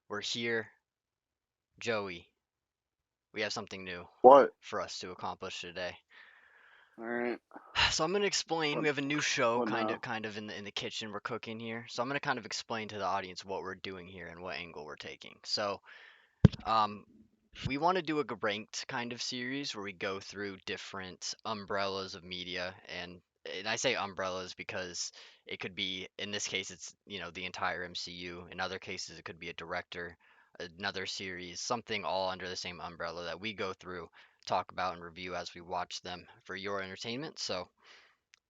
We're here. Joey, we have something new What? for us to accomplish today. All right. So I'm gonna explain. What? We have a new show, What kind of, now? kind of in the kitchen. We're cooking here, so I'm gonna kind of explain to the audience what we're doing here and what angle we're taking. Um, we want to do a ranked kind of series where we go through different umbrellas of media, and I say umbrellas because it could be, in this case, it's the entire MCU. In other cases, it could be a director, another series, something all under the same umbrella that we go through, talk about, and review as we watch them for your entertainment. So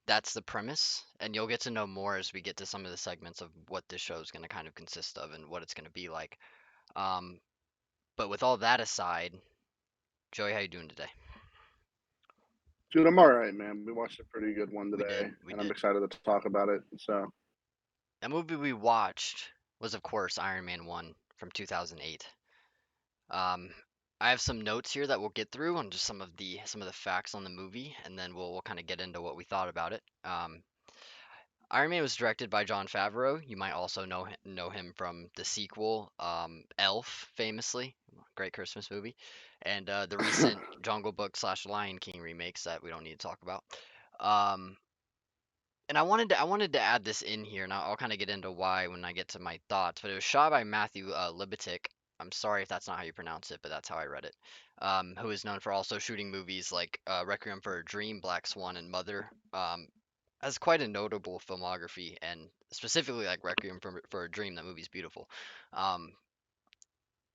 that's the premise, and you'll get to know more as we get to some of the segments of what this show is going to kind of consist of and what it's going to be like. Um, but with all that aside, Joey, how you doing today? Dude, I'm all right, man. We watched a pretty good one We today, did, we and I'm did. excited to talk about it. So, That movie we watched was, of course, Iron Man 1 from 2008. Um, I have some notes here that we'll get through on just some of the facts on the movie, and then we'll kind of get into what we thought about it. Iron Man was directed by Jon Favreau. You might also know him from the sequel, Elf, famously, great Christmas movie, and the recent Jungle Book slash Lion King remakes that we don't need to talk about. Um, and I wanted to add this in here, and I'll kind of get into why when I get to my thoughts. But it was shot by Matthew Libatic. I'm sorry if that's not how you pronounce it, but that's how I read it. Who is known for also shooting movies like Requiem for a Dream, Black Swan, and Mother. Has quite a notable filmography, and specifically like Requiem for a Dream. That movie's beautiful. Um,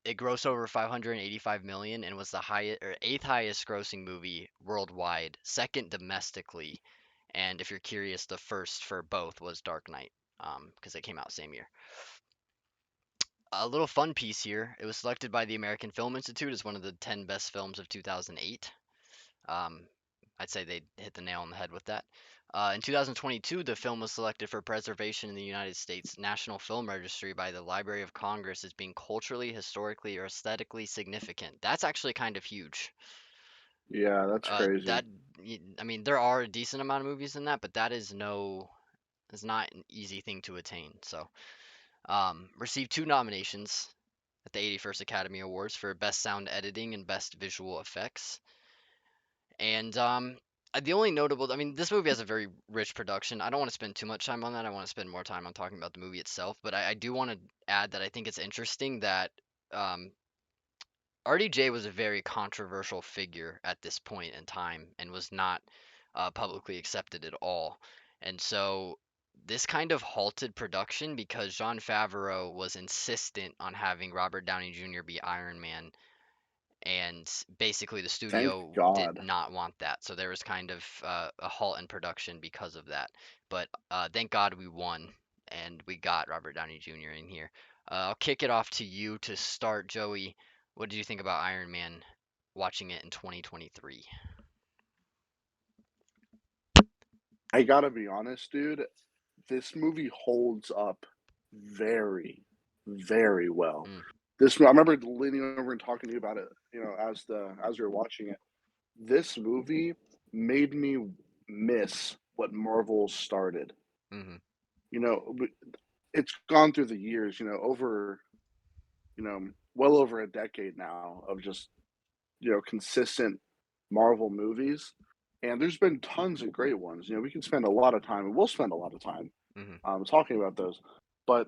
it grossed over 585 million and was the highest or eighth highest grossing movie worldwide, second domestically. And if you're curious, the first for both was Dark Knight, because they came out same year. A little fun piece here. It was selected by the American Film Institute as one of the 10 best films of 2008. Um, I'd say they hit the nail on the head with that. In 2022, the film was selected for preservation in the United States National Film Registry by the Library of Congress as being culturally, historically, or aesthetically significant. That's actually kind of huge. yeah, that's crazy. That I mean, there are a decent amount of movies in that, but that is not an easy thing to attain. So, received two nominations at the 81st Academy Awards for Best Sound Editing and Best Visual Effects. And the only notable, I mean, this movie has a very rich production. I don't want to spend too much time on that. I want to spend more time on talking about the movie itself. But I do want to add that I think it's interesting that um, RDJ was a very controversial figure at this point in time and was not publicly accepted at all. And so this kind of halted production because Jon Favreau was insistent on having Robert Downey Jr. be Iron Man, and basically the Thank studio did God. not want that. So there was kind of a halt in production because of that. But thank God we won and we got Robert Downey Jr. in here. I'll kick it off to you to start, Joey. What did you think about Iron Man watching it in 2023? I gotta be honest, dude. This movie holds up very, very well. Mm, I remember leaning over and talking to you about it. As we were watching it. This movie made me miss what Marvel started. mm-hmm. You know, it's gone through the years. Well over a decade now of just consistent Marvel movies, and there's been tons of great ones. We can spend a lot of time, and we'll spend a lot of time Mm-hmm. talking about those. But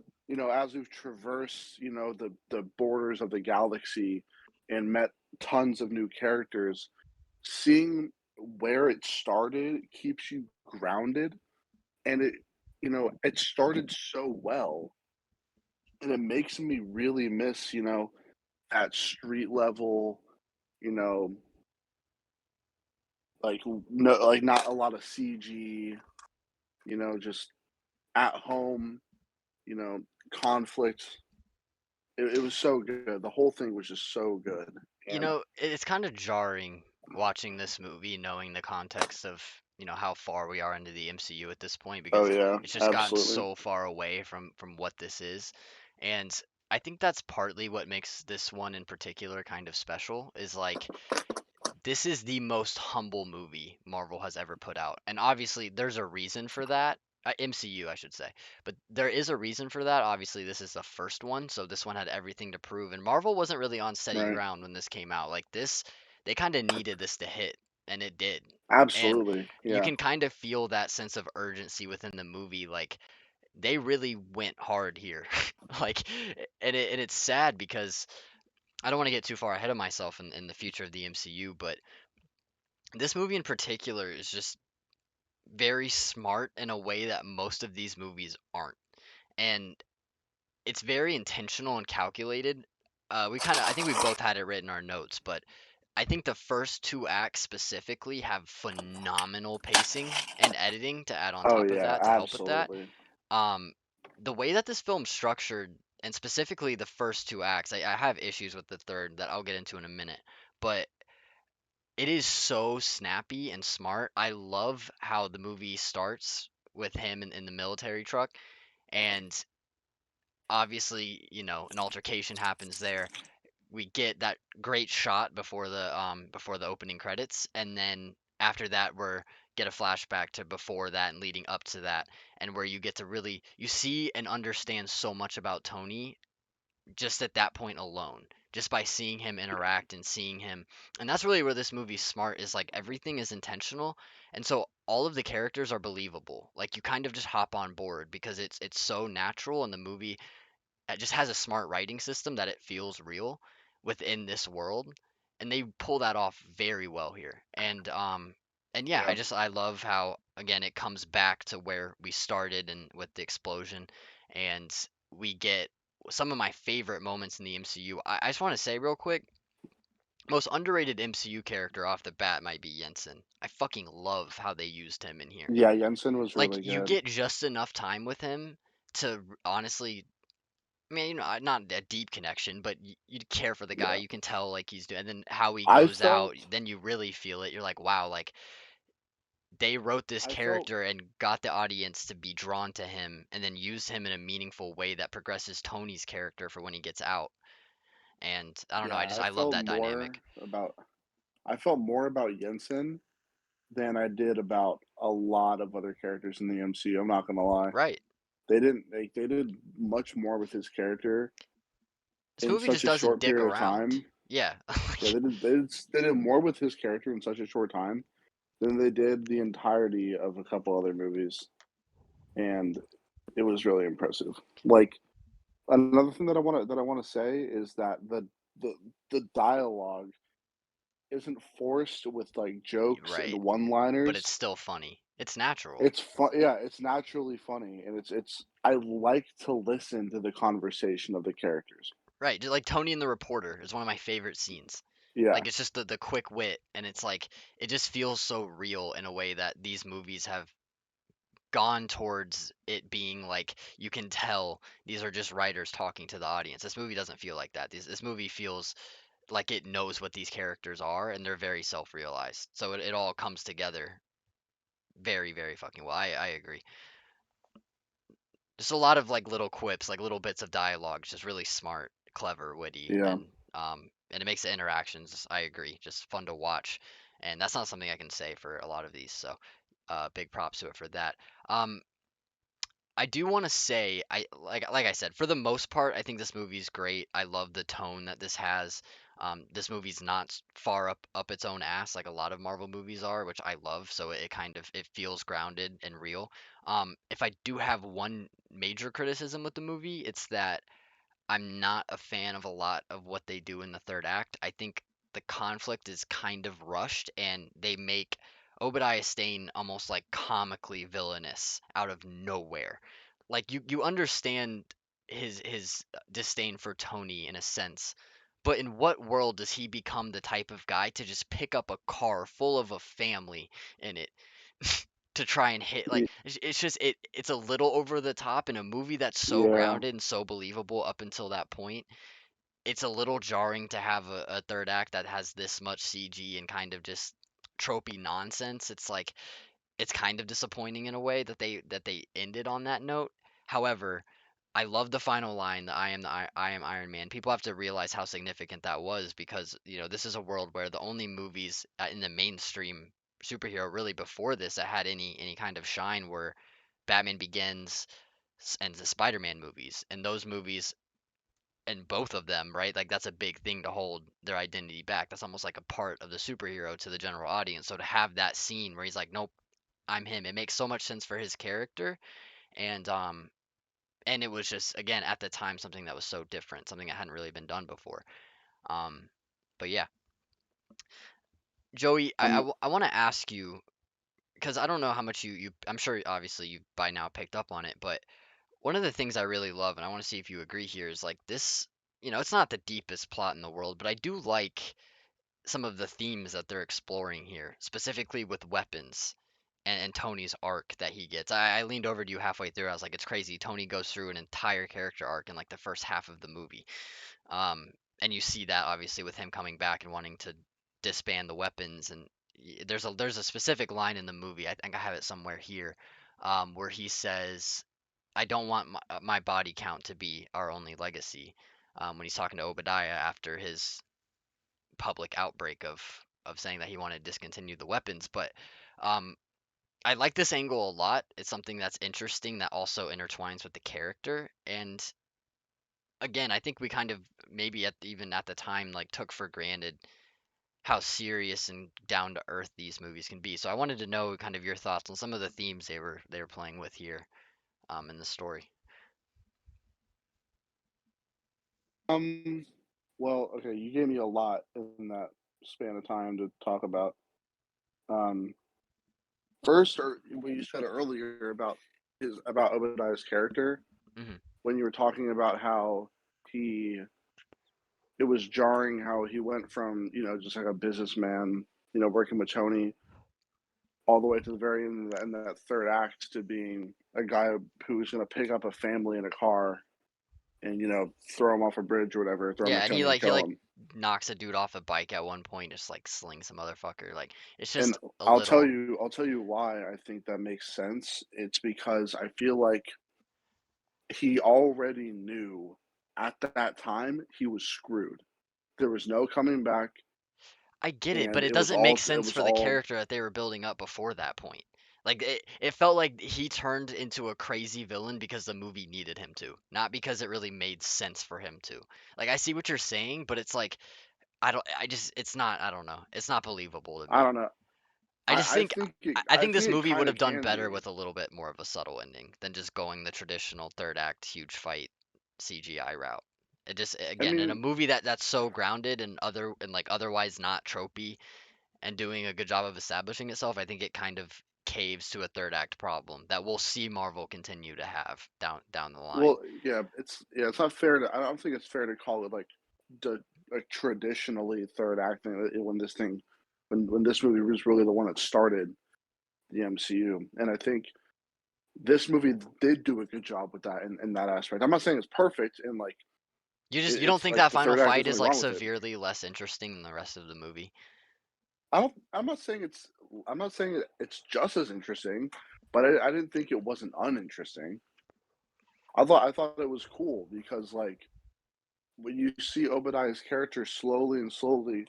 as we've traversed, the borders of the galaxy and met tons of new characters, seeing where it started keeps you grounded, and it started so well, and it makes me really miss that street level, you know, like no, like not a lot of CG, just at home, you know, conflict. It was so good. The whole thing was just so good. And It's kind of jarring watching this movie, knowing the context of, how far we are into the MCU at this point, oh because yeah, it's just gotten absolutely. so far away from what this is. And I think that's partly what makes this one in particular kind of special, is like this is the most humble movie Marvel has ever put out. And obviously there's a reason for that. MCU, I should say. But there is a reason for that. Obviously, this is the first one, so this one had everything to prove. And Marvel wasn't really on steady Right. ground when this came out. Like this, they kind of needed this to hit, and it did. And Absolutely. you Yeah. can kind of feel that sense of urgency within the movie. Like they really went hard here. Like, and it's sad because I don't want to get too far ahead of myself in the future of the MCU, but this movie in particular is just very smart in a way that most of these movies aren't. And it's very intentional and calculated. I think we both had it written in our notes, but I think the first two acts specifically have phenomenal pacing and editing to add on Oh top of yeah, that to help with that. absolutely. Um, the way that this film's structured, and specifically the first two acts, I have issues with the third that I'll get into in a minute, but it is so snappy and smart. I love how the movie starts with him in the military truck, and obviously, an altercation happens there. We get that great shot before the opening credits, and then after that we're get a flashback to before that and leading up to that, and where you get to really you see and understand so much about Tony just at that point alone, just by seeing him interact and seeing him. And that's really where this movie's smart is like everything is intentional, and so all of the characters are believable. Like you kind of just hop on board because it's so natural, and the movie it just has a smart writing system that it feels real within this world, and they pull that off very well here. And yeah, Yeah. I love how again it comes back to where we started and with the explosion, and we get some of my favorite moments in the MCU. I just want to say real quick, most underrated MCU character off the bat might be Jensen. I fucking love how they used him in here. Yeah, Jensen was Like really you good. get just enough time with him to honestly, I mean, not a deep connection, but you care for the guy. Yeah. You can tell like he's doing, and then how he I goes out, felt then you really feel it. You're like, wow, like they wrote this I felt character and got the audience to be drawn to him, and then use him in a meaningful way that progresses Tony's character for when he gets out. And I don't know, yeah, I love that dynamic. I felt more about Jensen than I did about a lot of other characters in the MCU. I'm not gonna lie. Right. They did much more with his character This in movie such just a doesn't short dick period of around. time. Yeah. Yeah, Like, they did more with his character in such a short time than they did the entirety of a couple other movies, and it was really impressive. Like another thing that I want to say is that the the dialogue isn't forced with like jokes and right. one But it's liners. still funny. It's natural. It's fun. Yeah, it's naturally funny, and it's. I like to listen to the conversation of the characters. Right, just like Tony and the Reporter is one of my favorite scenes. Yeah, Like it's just the quick wit, and it's like it just feels so real in a way that these movies have gone towards it being like you can tell these are just writers talking to the audience. This movie doesn't feel like that. This movie feels like it knows what these characters are, and they're very self-realized. So it all comes together very, very fucking well. I agree. Just a lot of like little quips, like little bits of dialogue, just really smart, clever, witty, yeah, and it makes the interactions, I agree, just fun to watch. And that's not something I can say for a lot of these, so big props to it for that. Um, I do want to say, like I said, for the most part, I think this movie's great. I love the tone that this has. This movie's not far up its own ass like a lot of Marvel movies are, which I love. So it kind of it feels grounded and real. If I do have one major criticism with the movie, it's that I'm not a fan of a lot of what they do in the third act. I think the conflict is kind of rushed, and they make Obadiah Stane almost like comically villainous out of nowhere. Like you understand his disdain for Tony in a sense, but in what world does he become the type of guy to just pick up a car full of a family in it to try and hit like y- it's just it's a little over the top in a movie that's so yeah, grounded and so believable up until that point. It's a little jarring to have a third act that has this much CG and kind of just tropey nonsense. It's like it's kind of disappointing in a way that they ended on that note. However, I love the final line, the I am Iron Man. People have to realize how significant that was because, this is a world where the only movies in the mainstream superhero really before this that had any kind of shine were Batman Begins and the Spider-Man movies. And those movies and both of them, right? Like that's a big thing to hold their identity back. That's almost like a part of the superhero to the general audience. So to have that scene where he's like, "Nope, I'm him." It makes so much sense for his character and and it was just again at the time something that was so different, something that hadn't really been done before. Um but yeah, Joey, Um, I want to ask you because I don't know how much you I'm sure obviously you by now picked up on it, but one of the things I really love, and I want to see if you agree here, is like this, it's not the deepest plot in the world, but I do like some of the themes that they're exploring here, specifically with weapons and Tony's arc that he gets. I leaned over to you halfway through. I was like, it's crazy. Tony goes through an entire character arc in like the first half of the movie. And you see that obviously with him coming back and wanting to disband the weapons. And there's a specific line in the movie. I think I have it somewhere here, where he says, "I don't want my body count to be our only legacy." When he's talking to Obadiah after his public outbreak of saying that he wanted to discontinue the weapons. But um, I like this angle a lot. It's something that's interesting that also intertwines with the character. And again, I think we kind of maybe even at the time like took for granted how serious and down to earth these movies can be. So I wanted to know kind of your thoughts on some of the themes they were playing with here in the story. um, well, okay, you gave me a lot in that span of time to talk about. Um, First, or what you said earlier about Obadiah's character, Hmm. when you were talking about how he it was jarring how he went from, just like a businessman, working with Tony, all the way to the very end in that third act to being a guy who's going to pick up a family in a car and, throw him off a bridge or whatever, throw him Yeah, at and Tony and he kill like him. knocks a dude off a bike at one point, just like slings some motherfucker. Like it's And just a little. I'll tell you why I think that makes sense. It's because I feel like he already knew at that time he was screwed. There was no coming back, I get it, but and it doesn't make it sense was for the all character that they were building up before that point. Like it felt like he turned into a crazy villain because the movie needed him to, not because it really made sense for him to. Like I see what you're saying, but it's like I just it's not I don't know. It's not believable to I me. don't know. I just think I I think this think it movie would kind have of done can better be. with a little bit more of a subtle ending than just going the traditional third act huge fight CGI route. It just I again in a mean, movie that's so grounded and like otherwise not tropey and doing a good job of establishing itself, I think it kind of caves to a third act problem that we'll see Marvel continue to have down the line. well, it's not fair to. I don't think it's fair to call it like the a traditionally third act thing when this thing, when this movie was really the one that started the MCU, and I think this movie did do a good job with that in that aspect. I'm not saying it's perfect, and like You don't it's think like that the final third act. fight There's is nothing like wrong with it. severely less interesting than the rest of the movie? I don't. I'm not saying it's. I'm not saying it's just as interesting, but I didn't think it wasn't uninteresting. I thought it was cool because like when you see Obadiah's character slowly and slowly,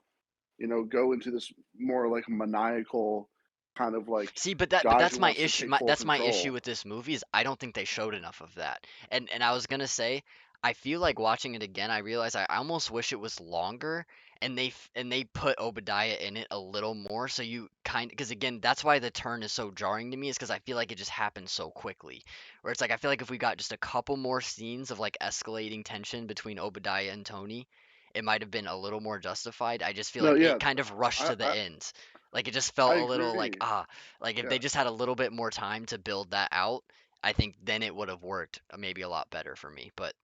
go into this more like maniacal kind of like See, but guy who that's my wants to issue. take full That's my issue control. with this movie is I don't think they showed enough of that. And I was gonna say I feel like watching it again, I realize I almost wish it was longer and they put Obadiah in it a little more so you kind because again that's why the turn is so jarring to me is because I feel like it just happened so quickly. Where it's like I feel like if we got just a couple more scenes of like escalating tension between Obadiah and Tony, it might have been a little more justified. I just feel No, like yeah, it kind of rushed I to the I, end. Like it just I felt a little like agree. like if Yeah, they just had a little bit more time to build that out, I think then it would have worked maybe a lot better for me. But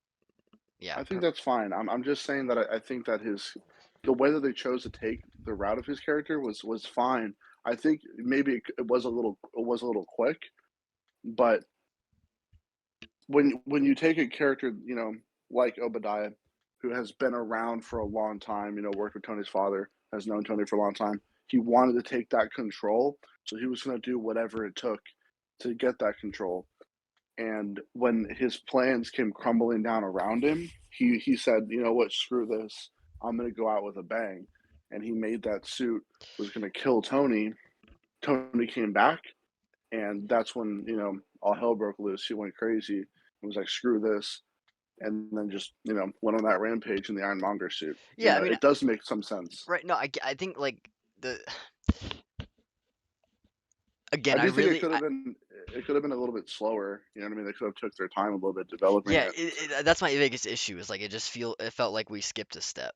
yeah, I think that's fine. I'm just saying that I think that the way that they chose to take the route of his character was fine. I think maybe it was a little quick, but when you take a character, like Obadiah, who has been around for a long time, worked with Tony's father, has known Tony for a long time, he wanted to take that control, so he was going to do whatever it took to get that control. And when his plans came crumbling down around him, he said, "You know what? Screw this. I'm going to go out with a bang." And he made that suit was going to kill Tony. Tony came back, and that's when all hell broke loose. He went crazy and was like, "Screw this," and then just went on that rampage in the Ironmonger suit. Yeah, I mean, It does make some sense. right? No, I think like the again, I I do think really it could have been a little bit slower. You know what I mean? They could have took their time a little bit developing yeah, it. that's my biggest issue is like it felt like we skipped a step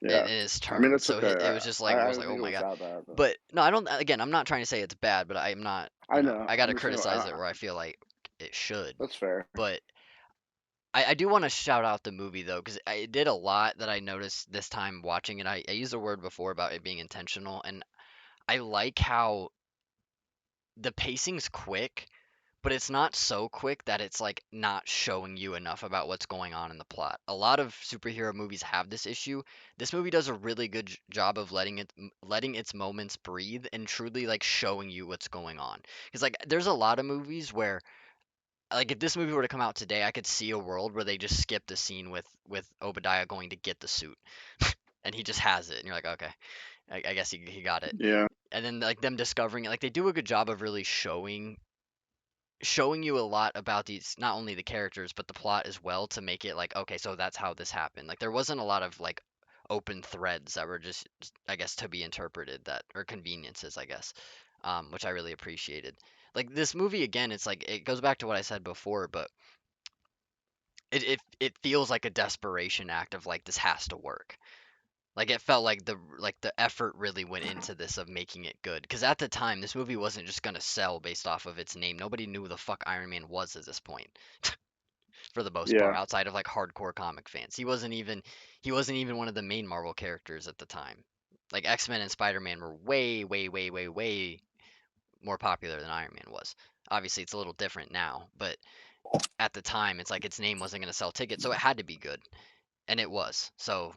Yeah, in his I mean turn. it's So okay. it was just like I it was don't like think oh it my was god. that bad though. But no, I don't. Again, I'm not trying to say it's bad, but I'm not. I know. I got I'm to just saying criticize it where I feel like it should. that's fair. But I do want to shout out the movie though, because it did a lot that I noticed this time watching it. I used a word before about it being intentional, and I like how the pacing's quick, but it's not so quick that it's like not showing you enough about what's going on in the plot. A lot of superhero movies have this issue. This movie does a really good job of letting its moments breathe and truly like showing you what's going on. Because like there's a lot of movies where like if this movie were to come out today, I could see a world where they just skip the scene with Obadiah going to get the suit and he just has it and you're like okay, I guess he got it. Yeah, And then like them discovering it, like they do a good job of really showing you a lot about these not only the characters but the plot as well to make it like okay so that's how this happened. Like there wasn't a lot of like open threads that were just I guess to be interpreted that or conveniences I guess, which I really appreciated. Like this movie again, it's like it goes back to what I said before, but it feels like a desperation act of like this has to work. Like it felt like the effort really went into this of making it good. Because at the time, this movie wasn't just gonna sell based off of its name. Nobody knew who the fuck Iron Man was at this point, for the most part, yeah, outside of like hardcore comic fans. He wasn't even one of the main Marvel characters at the time. Like X-Men and Spider-Man were way, way, way, way, way more popular than Iron Man was. Obviously, it's a little different now, but at the time, it's like its name wasn't gonna sell tickets, so it had to be good, and it was. So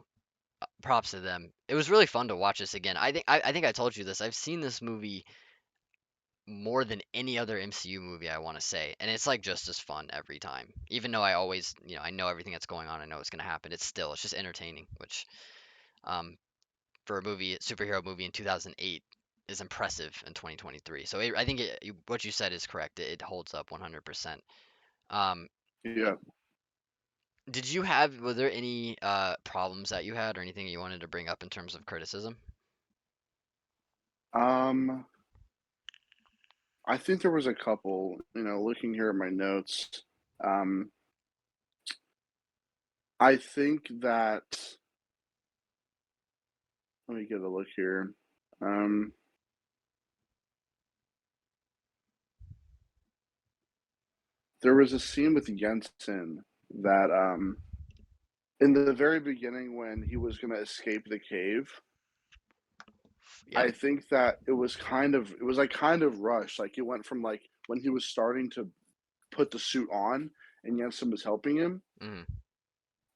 props to them. It was really fun to watch this again. I think I told you this. I've seen this movie more than any other MCU movie I want to say, and it's like just as fun every time. Even though I always, I know everything that's going on, I know what's going to happen. It's just entertaining, which um for a superhero movie in 2008 is impressive in 2023. So I think what you said is correct. It holds up 100%. Um yeah. were there any problems that you had or anything you wanted to bring up in terms of criticism? Um, I think there was a couple. Looking here at my notes, um, I think that let me get a look here. Um, there was a scene with Jensen that in the very beginning when he was going to escape the cave. Yep. I think that it was like kind of rushed. Like it went from like when he was starting to put the suit on and Jensen was helping him. Mhm.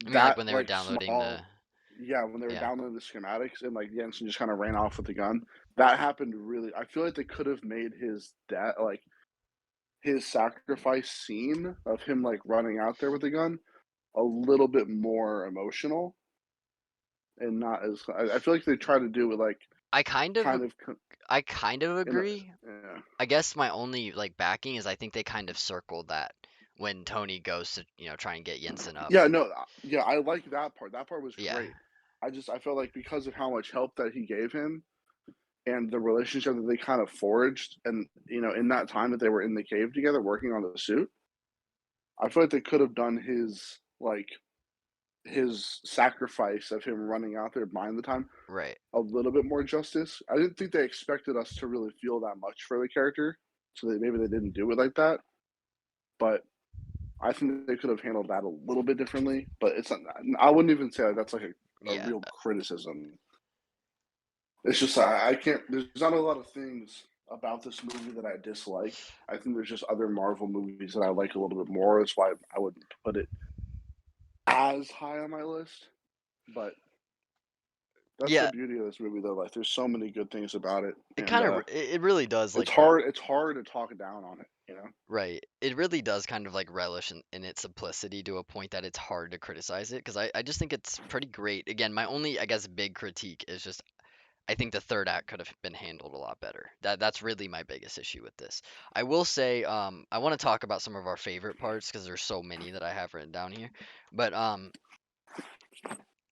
I mean, like That when they were like downloading the, small, yeah, when they were yeah, downloading the schematics and like Jensen just kind of ran off with the gun. That happened really. I feel like they could have made his death, like his sacrifice scene of him like running out there with the gun, a little bit more emotional and not as. I feel like they try to do it like I kind of, kind of I kind of in a, agree. yeah. I guess my only like backing is I think they kind of circled that when Tony goes to, try and get Jensen up. Yeah, no, yeah, I like that part. That part was Yeah, great. I felt like because of how much help that he gave him and the relationship that they kind of forged, and in that time that they were in the cave together working on the suit, I feel like they could have done his sacrifice of him running out there buying the time right. a little bit more justice. I didn't think they expected us to really feel that much for the character, so maybe they didn't do it like that. But I think they could have handled that a little bit differently, but it's not, I wouldn't even say that's like a Yeah. real criticism. It's just I can't. There's not a lot of things about this movie that I dislike. I think there's just other Marvel movies that I like a little bit more. That's why I wouldn't put it as high on my list. But that's the Yeah, beauty of this movie, though. Like, there's so many good things about it, it and kind of it really does it's like hard. It's hard to talk down on it. right. It really does kind of like relish in its simplicity to a point that it's hard to criticize it because I just think it's pretty great. Again, my only I guess big critique is just I think the third act could have been handled a lot better. That's really my biggest issue with this. I will say, I want to talk about some of our favorite parts because there's so many that I have written down here. But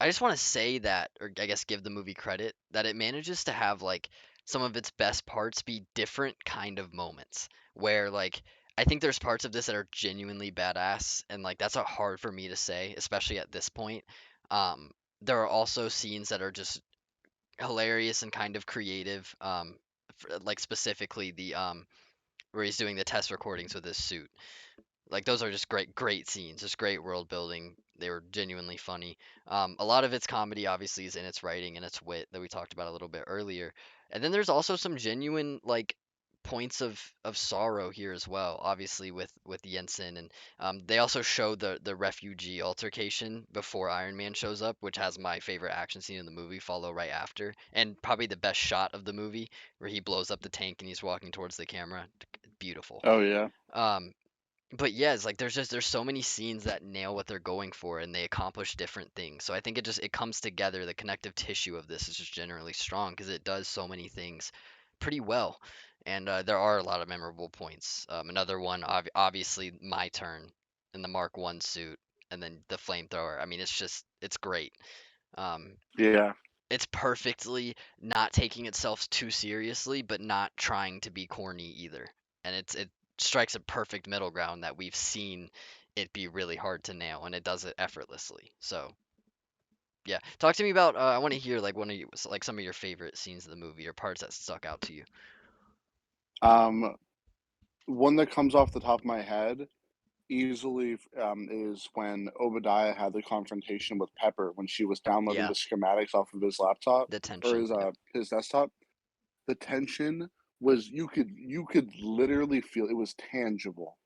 I just want to say that, or I guess give the movie credit, that it manages to have like some of its best parts be different kind of moments where like I think there's parts of this that are genuinely badass, and like that's hard for me to say, especially at this point. Um, there are also scenes that are just hilarious and kind of creative. Like specifically the where he's doing the test recordings with his suit. Like those are just great scenes, just great world building. They were genuinely funny. A lot of its comedy obviously is in its writing and its wit that we talked about a little bit earlier. And then there's also some genuine like points of sorrow here as well. Obviously with Jensen, and they also show the refugee altercation before Iron Man shows up, which has my favorite action scene in the movie follow right after, and probably the best shot of the movie where he blows up the tank and he's walking towards the camera. Beautiful. Oh yeah, Um, but yeah, it's like there's so many scenes that nail what they're going for and they accomplish different things. So I think it comes together. The connective tissue of this is just generally strong because it does so many things pretty well. And there are a lot of memorable points. Another one, obviously, my turn in the Mark One suit, and then the flamethrower. I mean, it's great. Um, yeah, it's perfectly not taking itself too seriously, but not trying to be corny either. And it strikes a perfect middle ground that we've seen it be really hard to nail, and it does it effortlessly. So yeah, talk to me about. I want to hear like one of you, like some of your favorite scenes of the movie or parts that stuck out to you. um, one that comes off the top of my head easily is when Obadiah had the confrontation with Pepper when she was downloading Yeah, the schematics off of his laptop the or tension. Yep. his desktop. The tension was you could literally feel it was tangible.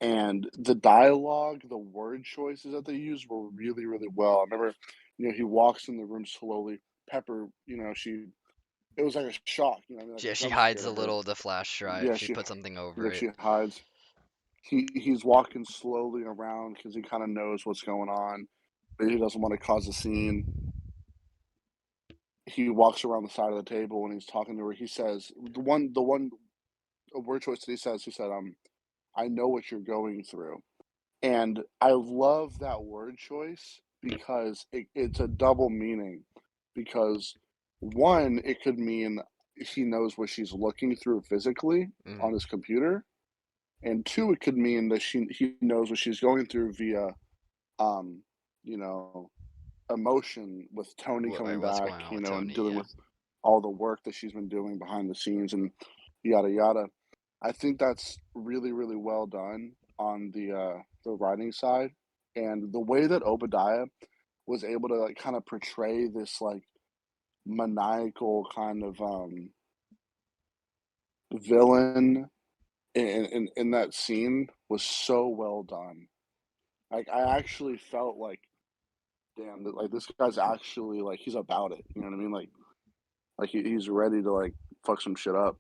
And the dialogue, the word choices that they used were really, really well. I remember, he walks in the room slowly. Pepper, it was like a shock, I mean, like a Yeah, she jump hides scare a to her. little the flash drive. Yeah, She put something over like it. she hides. He's walking slowly around because he kind of knows what's going on, but he doesn't want to cause a scene. He walks around the side of the table when he's talking to her. He says the one word choice that he said, "I know what you're going through." And I love that word choice because it's a double meaning. Because one, it could mean he knows what she's looking through physically Hmm. on his computer, and two, it could mean that he knows what she's going through via, um, you know, emotion with Tony coming What's back, going on with and Tony? dealing Yeah. with all the work that she's been doing behind the scenes and yada yada. I think that's really, really well done on the writing side, and the way that Obadiah was able to like kind of portray this like maniacal kind of villain in that scene was so well done. Like I actually felt like, damn, that like this guy's actually like he's about it. You know what I mean? Like he's ready to like fuck some shit up.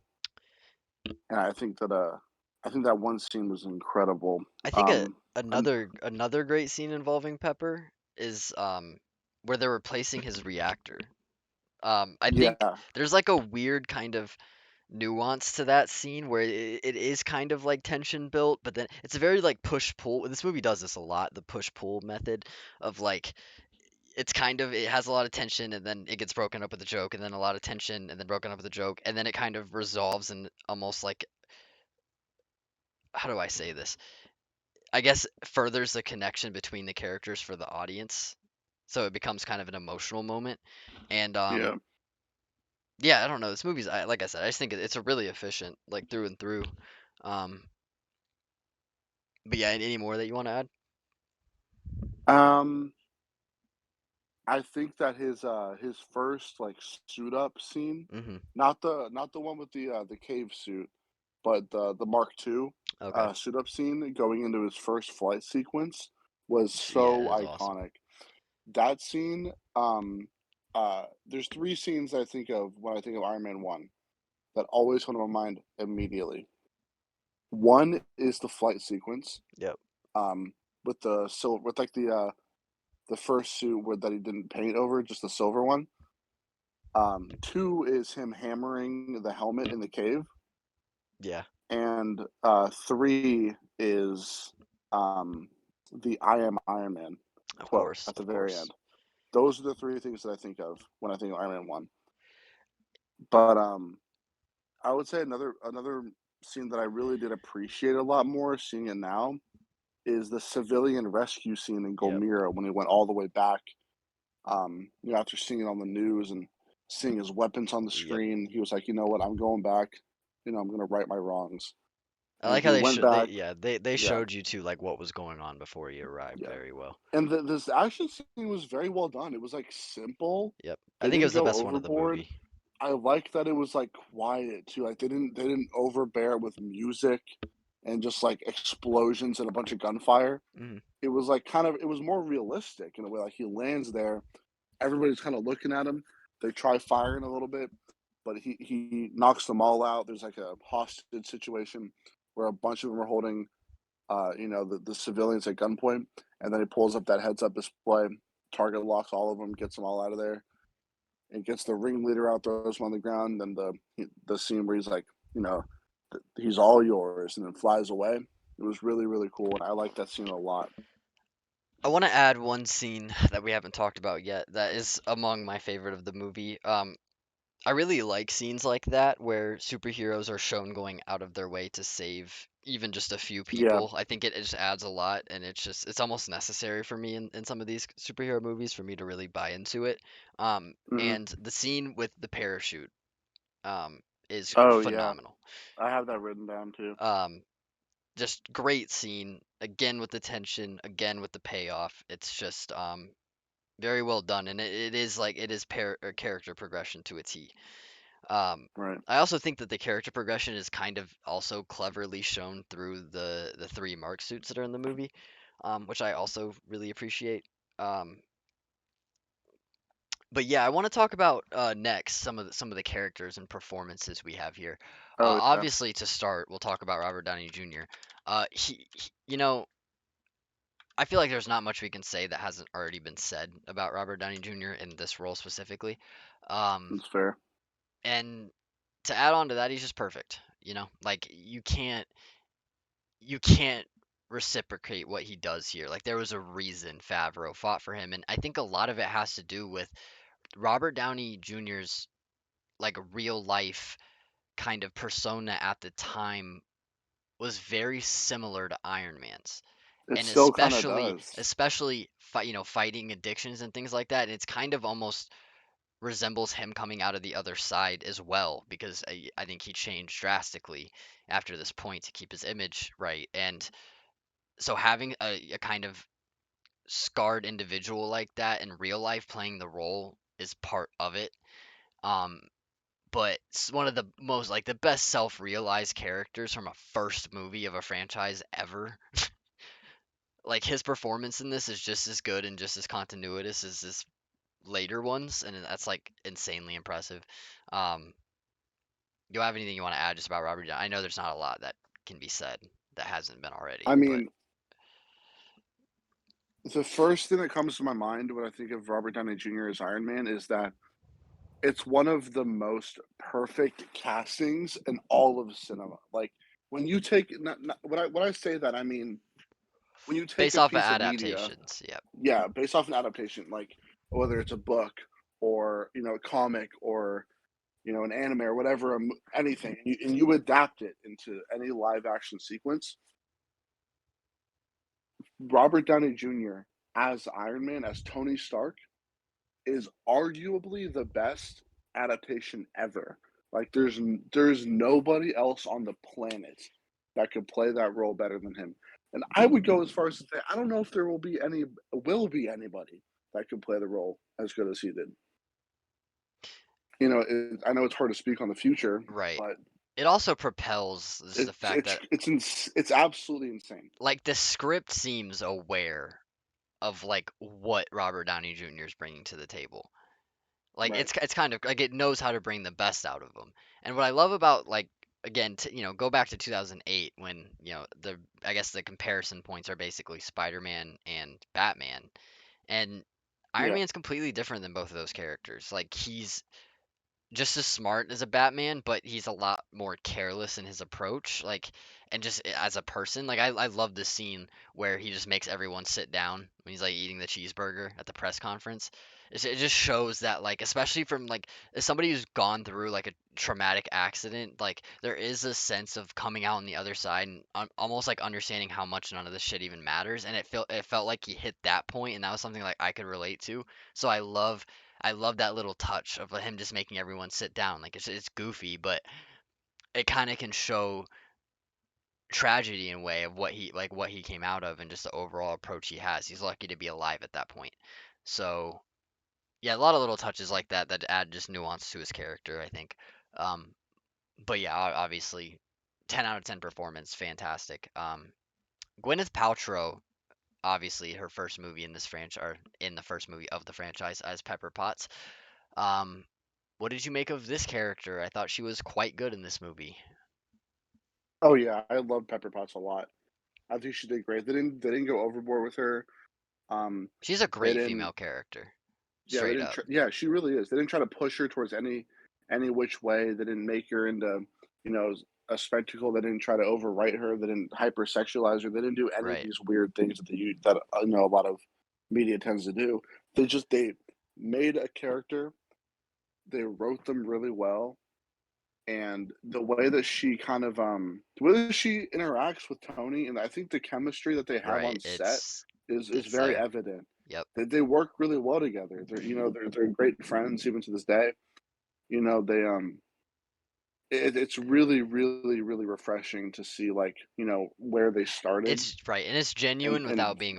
And I think that one scene was incredible. I think Um, and another great scene involving Pepper is where they're replacing his reactor. I think yeah, there's like a weird kind of nuance to that scene where it is kind of like tension built, but then it's a very like push pull. This movie does this a lot, the push pull method of like it has a lot of tension and then it gets broken up with a joke and then a lot of tension and then broken up with a joke and then it kind of resolves and almost like how do I say this? I guess furthers the connection between the characters for the audience. So it becomes kind of an emotional moment. And yeah. yeah, I don't know. This movie's like I said, I just think it's a really efficient, like through and through. Um, but yeah, any more that you want to add? Um, I think that his first like suit up scene, Mm-hmm. not the one with the cave suit, but the Mark II Okay. suit up scene going into his first flight sequence was Yeah, so it is awesome. iconic. That scene, there's three scenes I think of when I think of Iron Man 1 that always come to my mind immediately. One is the flight sequence, Yep. um, with like the first suit that he didn't paint over, just the silver one. Two is him hammering the helmet in the cave, Yeah, and three is the "I am Iron Man" of quote course, at the of very course. end. Those are the three things that I think of when I think of Iron Man 1. But, I would say another scene that I really did appreciate a lot more seeing it now is the civilian rescue scene in Yep, Gomera when he went all the way back, after seeing it on the news and seeing his weapons on the yep. screen, he was like, "You know what? I'm going back. I'm gonna right my wrongs." I And like how he they went should they back. yeah they Yeah, showed you too like what was going on before you arrived yeah. very well. And this action scene was very well done. It was, like, simple. Yep, I They think it didn't was the go best one of the overboard. movie. I like that it was, like, quiet too, like, they didn't overbear it with music and just, like, explosions and a bunch of gunfire. Hmm. It was, like, it was more realistic in a way, like, he lands there, everybody's kinda looking at him, they try firing a little bit, but he knocks them all out. There's, like, a hostage situation where a bunch of them are holding, the civilians at gunpoint, and then he pulls up that heads-up display, target locks all of them, gets them all out of there, and gets the ringleader out, throws him on the ground. Then the scene where he's like, you know, he's all yours, and then flies away. It was really really cool, and I like that scene a lot. I want to add one scene that we haven't talked about yet that is among my favorite of the movie. I really like scenes like that where superheroes are shown going out of their way to save even just a few Yeah. people. I think it just adds a lot, and it's almost necessary for me in some of these superhero movies for me to really buy into it. Hmm. And the scene with the parachute um, is Oh yeah, phenomenal. I have that written down too. Um, just great scene again with the tension, again with the payoff. It's just very well done, and it is like it is character progression to a T. Um, Right. I also think that the character progression is kind of also cleverly shown through the three Mark suits that are in the movie, which I also really appreciate. Um, but yeah, I want to talk about next some of the characters and performances we have here. Oh yeah. Obviously, to start, we'll talk about Robert Downey Jr. I feel like there's not much we can say that hasn't already been said about Robert Downey Jr. in this role specifically. Um, That's fair. and to add on to that, he's just perfect. Like you can't reciprocate what he does here. Like there was a reason Favreau fought for him, and I think a lot of it has to do with Robert Downey Jr.'s like real life kind of persona at the time was very similar to Iron Man's. It And still kind of especially does. especially fighting addictions and things like that. And it's kind of almost resembles him coming out of the other side as well because I think he changed drastically after this point to keep his image right. And so having a kind of scarred individual like that in real life playing the role is part of it. Um, but it's one of the most like the best self-realized characters from a first movie of a franchise ever. Like his performance in this is just as good and just as continuous as his later ones, and that's like insanely impressive. Um, you have anything you want to add just about Robert Downey? I know there's not a lot that can be said that hasn't been already, I but mean, the first thing that comes to my mind when I think of Robert Downey Jr. as Iron Man is that it's one of the most perfect castings in all of cinema. Like when you take not, when I say that, I mean when you take based a off of piece of media, adaptations, yep. yeah, based off an adaptation, like whether it's a book or a comic or an anime or whatever, anything, and you adapt it into any live action sequence. Robert Downey Jr. as Iron Man, as Tony Stark, is arguably the best adaptation ever. Like there's nobody else on the planet that could play that role better than him. And I would go as far as to say I don't know if there will be anybody that could play the role as good as he did. I know it's hard to speak on the future, Right. but It also propels just the it's fact it's that it's absolutely insane. like the script seems aware of like what Robert Downey Jr. is bringing to the table. Like Right. it's kind of like it knows how to bring the best out of them. And what I love about like again, go back to 2008 when, the I guess the comparison points are basically Spider-Man and Batman. And Iron Yeah. Man's completely different than both of those characters. Like just as smart as a Batman, but he's a lot more careless in his approach. Like, and just as a person, like I love the scene where he just makes everyone sit down when he's like eating the cheeseburger at the press conference. It just shows that, like, especially from like as somebody who's gone through like a traumatic accident, like there is a sense of coming out on the other side and almost like understanding how much none of this shit even matters. And it felt like he hit that point, and that was something like I could relate to. So I love that little touch of him just making everyone sit down. Like it's goofy, but it kind of can show tragedy in a way of what he came out of and just the overall approach he has. He's lucky to be alive at that point. So yeah, a lot of little touches like that that add just nuance to his character, I think. Um, but yeah, obviously, 10 out of 10 performance, fantastic. Gwyneth Paltrow, obviously her first movie in this franchise, or in the first movie of the franchise as Pepper Potts. Um, What did you make of this character? I thought she was quite good in this movie. Oh yeah, I love Pepper Potts a lot. I think she did great. They didn't go overboard with her. Um, She's a they great didn't female character, yeah, they straight didn't up. tr yeah, she really is. They didn't try to push her towards any which way. They didn't make her into, you know, a spectacle. They didn't try to overwrite her. They didn't hypersexualize her. They didn't do any of Right. these weird things that you know, a lot of media tends to do. They made a character, they wrote them really well, and the way that she interacts with Tony, and I think the chemistry that they have Right. on set It's is it's very there. evident. Yep. They work really well together. They're great friends even to this day. You know, it's really really refreshing to see, like, you know, where they started It's right, and it's genuine and without being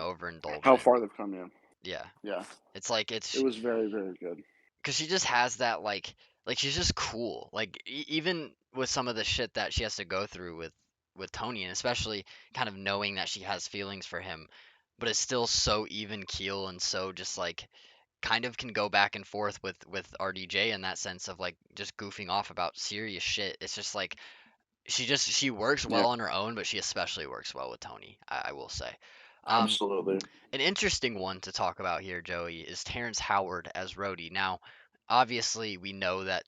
how overindulgent. far they've come in. Yeah. Yeah, It's like it was very good. because she just has that like she's just cool. Like even with some of the shit that she has to go through with Tony, and especially kind of knowing that she has feelings for him, but it's still so even keel and so just like kind of can go back and forth with RDJ in that sense of like just goofing off about serious shit. It's just like she works Yeah, well on her own, but she especially works well with Tony. I will say. Um, absolutely. an interesting one to talk about here, Joey, is Terrence Howard as Rhodey. Now, obviously, we know that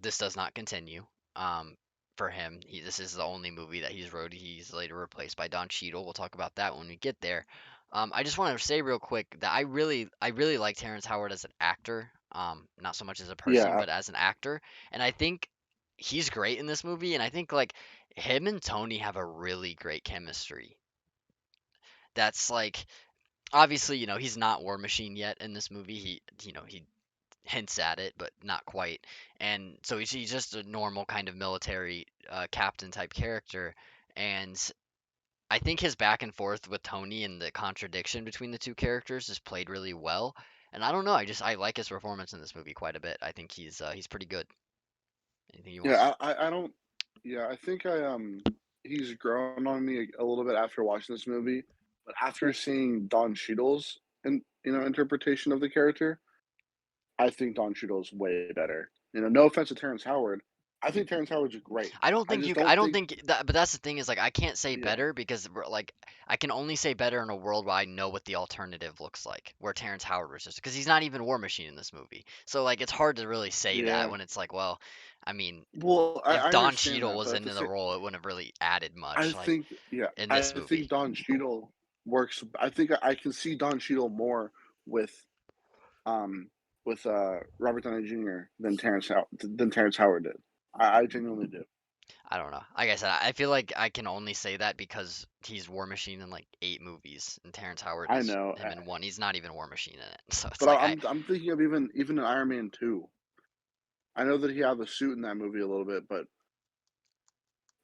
this does not continue. Um, for him, this is the only movie that he's wrote. He's later replaced by Don Cheadle. We'll talk about that when we get there. I just want to say real quick that I really like Terrence Howard as an actor. Not so much as a person, Yeah, but as an actor, and I think he's great in this movie. And I think like him and Tony have a really great chemistry. That's like obviously, he's not War Machine yet in this movie. He hints at it, but not quite. And so he's just a normal kind of military captain type character. And I think his back and forth with Tony and the contradiction between the two characters is played really well. And I don't know, I like his performance in this movie quite a bit. I think he's pretty good. Anything you want? I don't. Yeah, I think he's grown on me a little bit after watching this movie, but after seeing Don Cheadle's interpretation of the character, I think Don Cheadle's way better. You know, no offense to Terrence Howard, I think Terrence Howard's great. I don't I think just I don't don't think. think that, but that's the thing is like I can't say Yeah, better because like I can only say better in a world where I know what the alternative looks like, where Terrence Howard was just because he's not even War Machine in this movie. So like it's hard to really say that yeah. when it's like, well, I mean, Well, if I Don understand Cheadle that, was but at in the the same, role, it wouldn't have really added I much like think, yeah, in I this think movie. Don Cheadle works. I think I can see Don Cheadle more with um, Robert Downey Jr. than Terrence Howard did. I genuinely do. I don't know. Like I said, I feel like I can only say that because he's War Machine in like 8 movies, and Terrence Howard I is know, him in one. He's not even War Machine in it, so it's but like I'm thinking of even in Iron Man 2. I know that he had the suit in that movie a little bit, but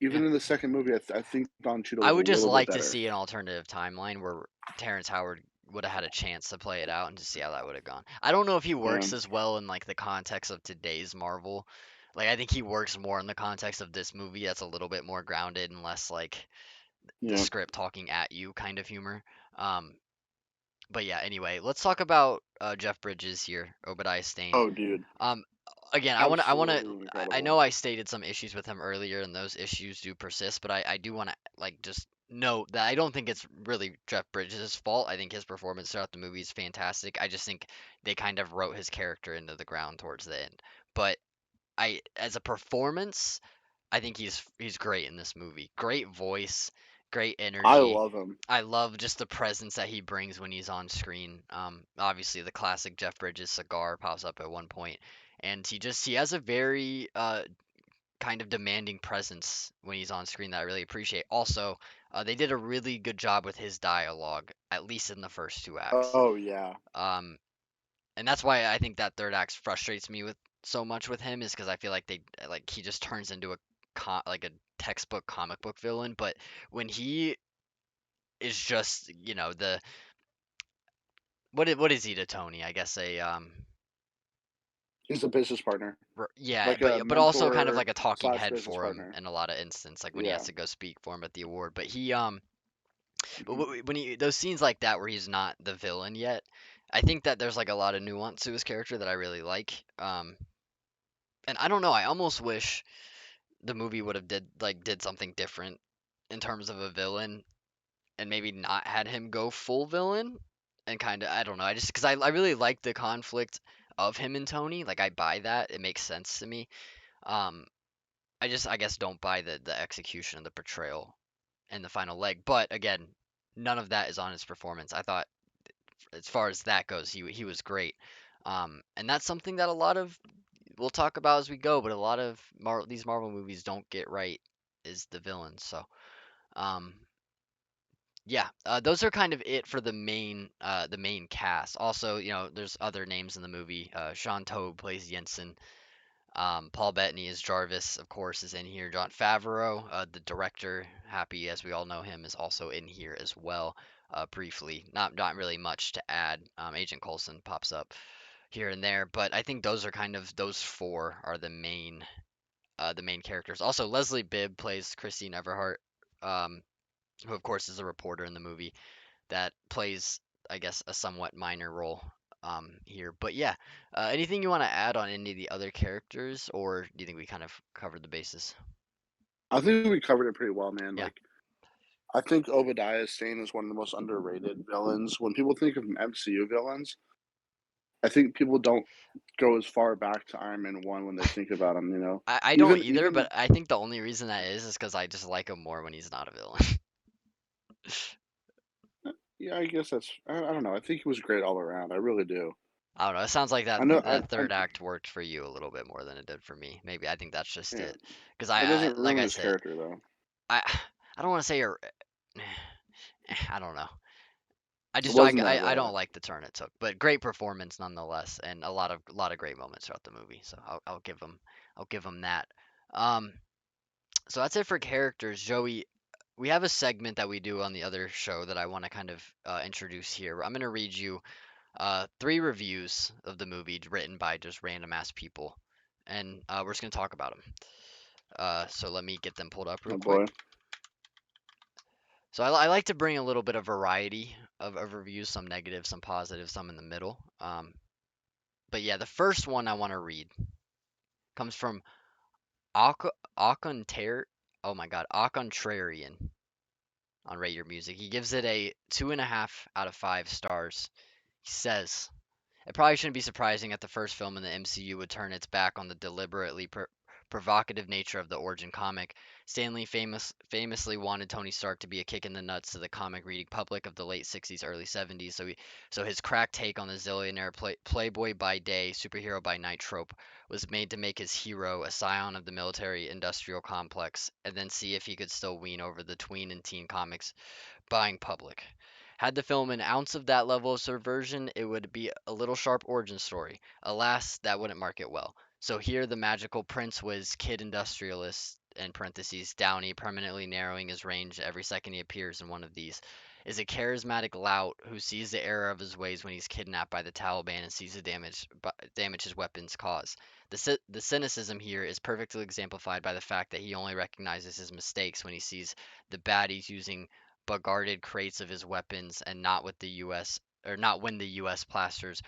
yeah. even in the second movie, I think Don Cheadle I was a would just little bit like to better. see an alternative timeline where Terrence Howard would have had a chance to play it out and to see how that would have gone. I don't know if he Yeah, works as well in like the context of today's Marvel. Like I think he works more in the context of this movie that's a little bit more grounded and less like the yeah. script talking at you kind of humor. Um, but yeah, anyway, let's talk about Jeff Bridges here, Obadiah Stane. Oh, dude, Um, again, absolutely I incredible. know I stated some issues with him earlier, and those issues do persist, but I do want to like just note that I don't think it's really Jeff Bridges' fault. I think his performance throughout the movie is fantastic. I just think they kind of wrote his character into the ground towards the end. But I as a performance, I think he's great in this movie. Great voice, great I energy. love him. I love just the presence that he brings when he's on screen. Obviously the classic Jeff Bridges cigar pops up at one point, and he has a very kind of demanding presence when he's on screen that I really appreciate. Also, they did a really good job with his dialogue, at least in the first two acts. Oh yeah, Um, and that's why I think that third act frustrates me with so much with him is because I feel like he just turns into like a textbook comic book villain. But when he is just the what is he to Tony? I guess he's a business partner, yeah, like a but also kind of mentor like a talking slash head business for him partner. in a lot of instances, like when he has Yeah. to go speak for him at the award. But Mhm. when he those scenes like that where he's not the villain yet, I think that there's like a lot of nuance to his character that I really like. And I don't know, I almost wish the movie would have did something different in terms of a villain and maybe not had him go full villain and kind of I don't know, I just because I really like the conflict of him and Tony, like I buy that, it makes sense to me. Um, I guess don't buy the execution of the portrayal in the final leg, but again, none of that is on his performance. I thought as far as that goes, he was great. And that's something that a lot of we'll talk about as we go, but a lot of these Marvel movies don't get right is the villains. So, um, yeah, those are kind of it for the main cast. Also, there's other names in the movie. Sean Tobe plays Jensen. Paul Bettany as Jarvis, of course, is in here. Jon Favreau, the director, Happy as we all know him, is also in here as well. Briefly, not really much to add. Agent Coulson pops up here and there, but I think those four are the main characters. Also, Leslie Bibb plays Christine Everhart, um, who of course is a reporter in the movie that plays, I guess, a somewhat minor role here. But yeah, anything you want to add on any of the other characters, or do you think we kind of covered the bases? I think we covered it pretty well, man. Yeah, Like I think Obadiah Stane is one of the most underrated villains. When people think of MCU villains, I think people don't go as far back to Iron Man 1 when they think about him, you know? I don't Even either, even but I think the only reason that is because I just like him more when he's not a villain. yeah, I guess I don't know. I think he was great all around. I really do. I don't know. It sounds like I know that third act worked for you a little bit more than it did for me. Maybe I think that's just yeah. it. Because It I doesn't like ruin I his said, character though. I I don't want to say I don't know. I It just wasn't that I bad. don't like the turn it took, but great performance nonetheless, and a lot of great moments throughout the movie. So I'll give him that. Um, so that's it for characters. Joey, we have a segment that we do on the other show that I want to kind of introduce here. I'm gonna read you three reviews of the movie written by just random ass people, and we're just gonna talk about them. So let me get them pulled up real Oh boy. quick. So I like to bring a little bit of variety of reviews, some negative, some positive, some in the middle. But yeah, the first one I want to read comes from Aconter. Oh my God, Acontrarian on Rate Your Music. He gives it a 2.5 out of 5 stars. He says, it probably shouldn't be surprising that the first film in the MCU would turn its back on the deliberately provocative nature of the origin comic. Stan Lee famously wanted Tony Stark to be a kick in the nuts to the comic reading public of the late 60s, early 70s, so his crack take on the zillionaire playboy by day, superhero by night trope was made to make his hero a scion of the military industrial complex, and then see if he could still wean over the tween and teen comics buying public. Had the film an ounce of that level of subversion, it would be a little sharp origin story. Alas, that wouldn't market well. So here, the magical prince was kid industrialist in parentheses Downey, permanently narrowing his range every second he appears in one of these, is a charismatic lout who sees the error of his ways when he's kidnapped by the Taliban and sees the damage his weapons cause. The cynicism here is perfectly exemplified by the fact that he only recognizes his mistakes when he sees the baddies using guarded crates of his weapons and not when the US plasters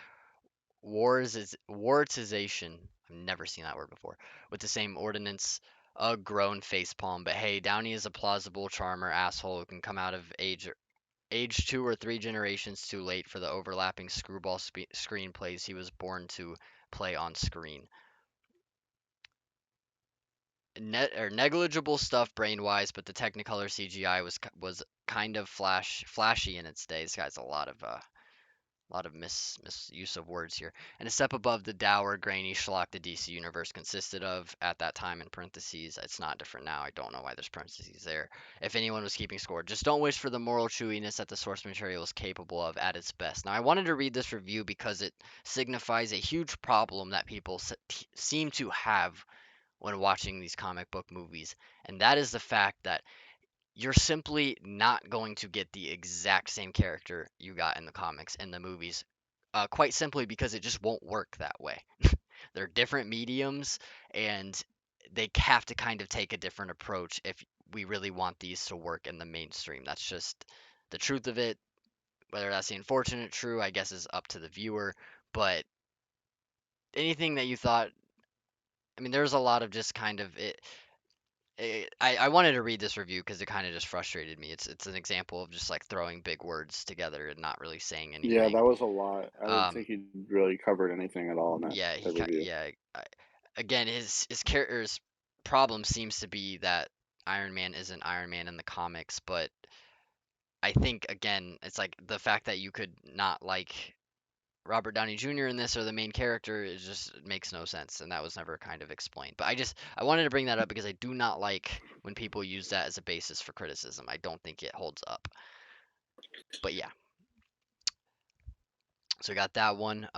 wartization. I've never seen that word before. With the same ordinance, a grown facepalm. But hey, Downey is a plausible charmer asshole who can come out of age 2 or 3 generations too late for the overlapping screwball screenplays he was born to play on screen. net or negligible stuff brain wise, but the Technicolor CGI was kind of flashy in its day. This guy's a lot of misuse of words here. And a step above the dour, grainy schlock the DC universe consisted of at that time in parentheses. It's not different now. I don't know why there's parentheses there. If anyone was keeping score, just don't wish for the moral chewiness that the source material is capable of at its best. Now, I wanted to read this review because it signifies a huge problem that people seem to have when watching these comic book movies, and that is the fact that you're simply not going to get the exact same character you got in the comics in the movies. Quite simply because it just won't work that way. They're different mediums, and they have to kind of take a different approach if we really want these to work in the mainstream. That's just the truth of it. Whether that's the unfortunate true, I guess, is up to the viewer. But anything that you thought, I mean, there's a lot of just kind of it. I wanted to read this review because it kind of just frustrated me. It's an example of just like throwing big words together and not really saying Yeah, anything. that was a lot. I didn't Um, think he really covered anything at all in yeah, that review. yeah. Again, his character's problem seems to be that Iron Man isn't Iron Man in the comics, but I think again, it's like the fact that you could not like Robert Downey Jr. in this or the main character is just it makes no sense, and that was never kind of explained. But I wanted to bring that up because I do not like when people use that as a basis for criticism. I don't think it holds up. But yeah, so we got that one.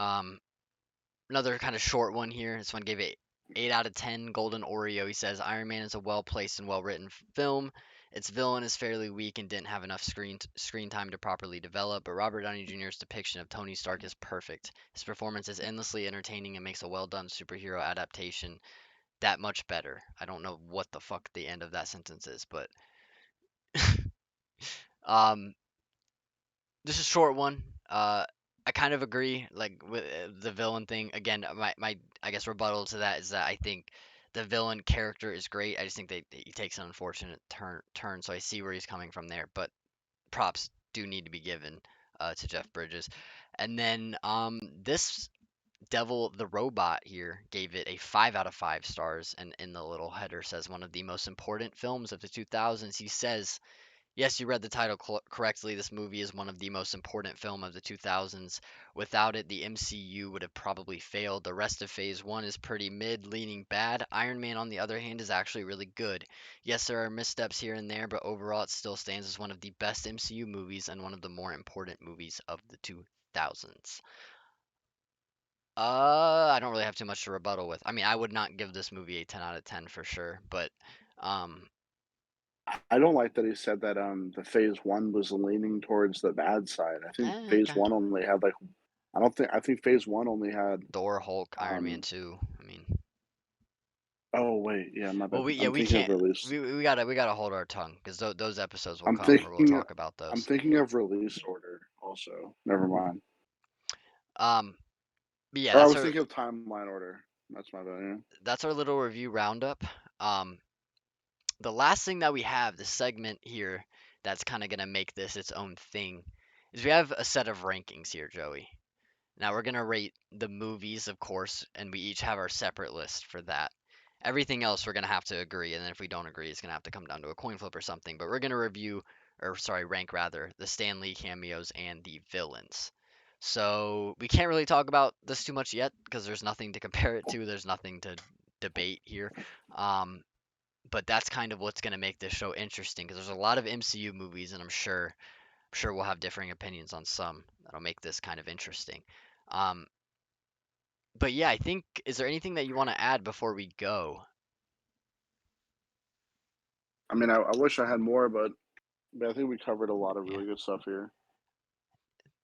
Another kind of short one here. This one gave it 8 out of 10 golden Oreo. He says Iron Man is a well placed and well written film. Its villain is fairly weak and didn't have enough screen time to properly develop, but Robert Downey Jr.'s depiction of Tony Stark is perfect. His performance is endlessly entertaining and makes a well done superhero adaptation that much better. I don't know what the fuck the end of that sentence is, but um, this is a short one. I kind of agree, like with the villain thing. Again, my I guess rebuttal to that is that I think the villain character is great. I just think he takes an unfortunate turn. So I see where he's coming from there, but props do need to be given to Jeff Bridges. And then this Devil the Robot here gave it a 5 out of 5 stars, and in the little header says one of the most important films of the 2000s. He says, yes, you read the title correctly. This movie is one of the most important film of the 2000s. Without it, the MCU would have probably failed. The rest of Phase 1 is pretty mid, leaning bad. Iron Man, on the other hand, is actually really good. Yes, there are missteps here and there, but overall it still stands as one of the best MCU movies and one of the more important movies of the 2000s. I don't really have too much to rebuttal with. I mean, I would not give this movie a 10 out of 10 for sure, but um, I don't like that he said that the phase one was leaning towards the bad side. I think phase okay. one only had like I think phase one only had Thor, Hulk, Iron Man um 2. I mean, oh wait, yeah, my well, bad. we I'm we thinking of can't. release. We gotta hold our tongue because those episodes will I'm come where we'll thinking talk about I'm those. thinking of release order also. Never mind. Um, but yeah, Or I was thinking of timeline order. That's my bad, yeah. that's our little review roundup. Um, the last thing that we have, this segment here, that's kind of gonna make this its own thing, is we have a set of rankings here, Joey. Now we're gonna rate the movies, of course, and we each have our separate list for that. Everything else we're gonna have to agree, and then if we don't agree, it's gonna have to come down to a coin flip or something. But we're gonna review, or sorry, rank rather, the Stan Lee cameos and the villains. So we can't really talk about this too much yet because there's nothing to compare it to. There's nothing to debate here. Um, but that's kind of what's gonna make this show interesting because there's a lot of MCU movies, and I'm sure we'll have differing opinions on some. That'll make this kind of interesting. Um, but yeah, I think is there anything that you want to add before we go? I mean, I wish I had more, but I think we covered a lot of Yeah. really good stuff here.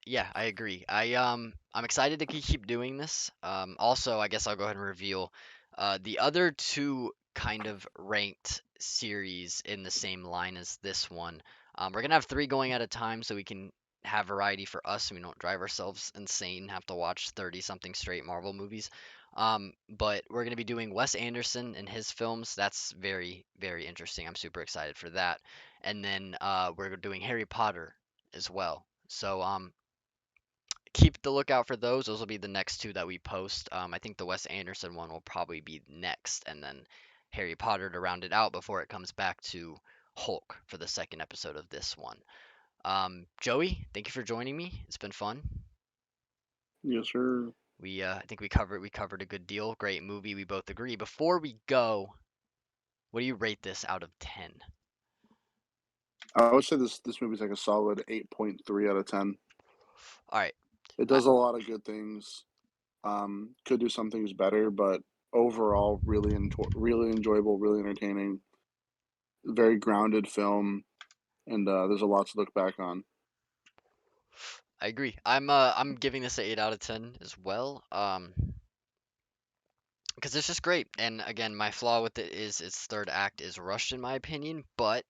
Yeah, I agree. I'm excited to keep doing this. Also, I guess I'll go ahead and reveal the other two kind of ranked series in the same line as this one. We're gonna have three going at a time so we can have variety for us and we don't drive ourselves insane, have to watch 30 something straight Marvel movies. But we're gonna be doing Wes Anderson and his films. That's very, very interesting. I'm super excited for that. And then we're doing Harry Potter as well. So keep the lookout for those. Those will be the next two that we post. I think the Wes Anderson one will probably be next, and then Harry Potter to round it out before it comes back to Hulk for the second episode of this one. Joey, thank you for joining me. It's been fun. Yes, sir. I think we covered a good deal. Great movie. We both agree. Before we go, what do you rate this out of 10? I would say this movie's like a solid 8.3 out of 10. All right. It I, does a lot of good things. Could do some things better, but overall, really enjoyable, really entertaining, very grounded film, and there's a lot to look back on. I agree. I'm giving this an 8 out of 10 as well. Because it's just great. And again, my flaw with it is its third act is rushed in my opinion, but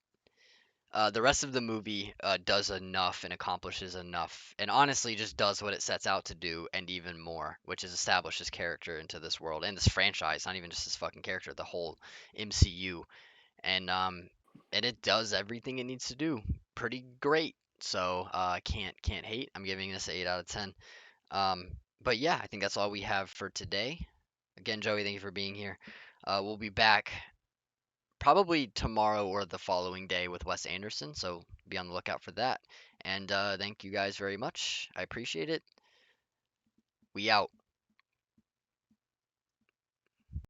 the rest of the movie does enough and accomplishes enough, and honestly just does what it sets out to do and even more, which is establish this character into this world and this franchise, not even just this fucking character, the whole MCU. And it does everything it needs to do pretty great. So can't hate. I'm giving this an 8 out of 10. Um, but yeah, I think that's all we have for today. Again, Joey, thank you for being here. We'll be back probably tomorrow or the following day with Wes Anderson, so be on the lookout for that. And thank you guys very much. I appreciate it. We out.